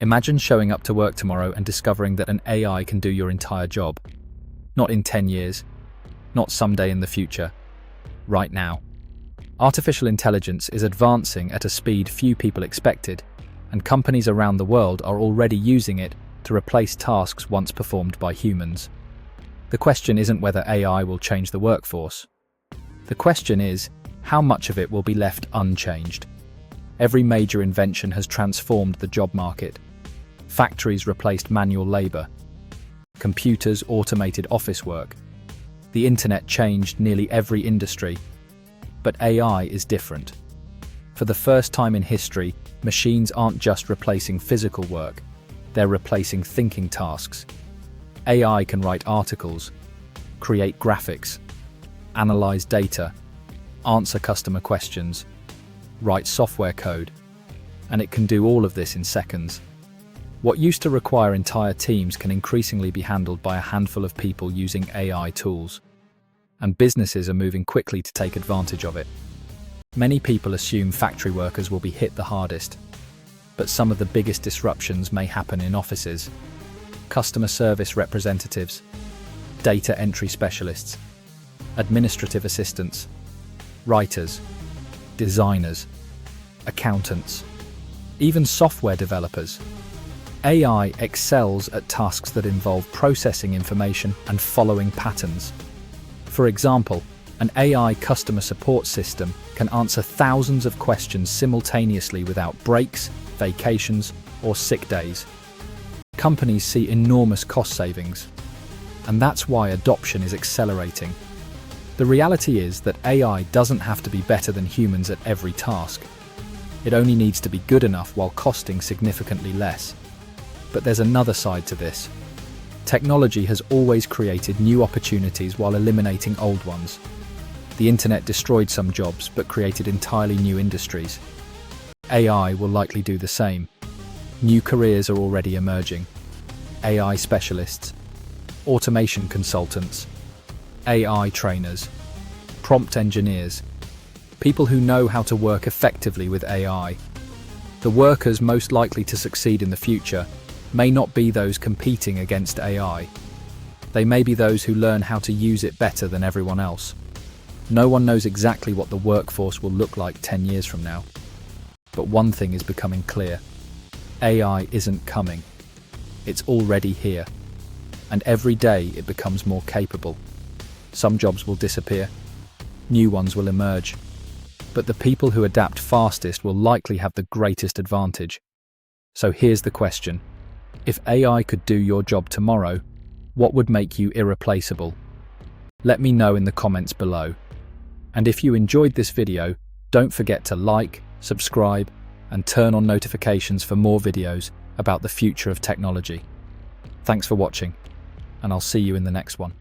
Imagine showing up to work tomorrow and discovering that an AI can do your entire job. Not in 10 years, not someday in the future, right now. Artificial intelligence is advancing at a speed few people expected, and companies around the world are already using it to replace tasks once performed by humans. The question isn't whether AI will change the workforce. The question is, how much of it will be left unchanged? Every major invention has transformed the job market. Factories replaced manual labor. Computers automated office work. The internet changed nearly every industry. But AI is different. For the first time in history, machines aren't just replacing physical work, they're replacing thinking tasks. AI can write articles, create graphics, analyze data, answer customer questions, write software code, and it can do all of this in seconds. What used to require entire teams can increasingly be handled by a handful of people using AI tools. And businesses are moving quickly to take advantage of it. Many people assume factory workers will be hit the hardest, but some of the biggest disruptions may happen in offices. Customer service representatives, data entry specialists, administrative assistants, writers, designers, accountants, even software developers. AI excels at tasks that involve processing information and following patterns. For example, an AI customer support system can answer thousands of questions simultaneously without breaks, vacations, or sick days. Companies see enormous cost savings, and that's why adoption is accelerating. The reality is that AI doesn't have to be better than humans at every task. It only needs to be good enough while costing significantly less. But there's another side to this. Technology has always created new opportunities while eliminating old ones. The internet destroyed some jobs but created entirely new industries. AI will likely do the same. New careers are already emerging. AI specialists, automation consultants, AI trainers, prompt engineers, people who know how to work effectively with AI. The workers most likely to succeed in the future may not be those competing against AI. They may be those who learn how to use it better than everyone else. No one knows exactly what the workforce will look like 10 years from now. But one thing is becoming clear. AI isn't coming. It's already here. And every day it becomes more capable. Some jobs will disappear. New ones will emerge. But the people who adapt fastest will likely have the greatest advantage. So here's the question. If AI could do your job tomorrow, what would make you irreplaceable? Let me know in the comments below. And if you enjoyed this video, don't forget to like, subscribe, and turn on notifications for more videos about the future of technology. Thanks for watching, and I'll see you in the next one.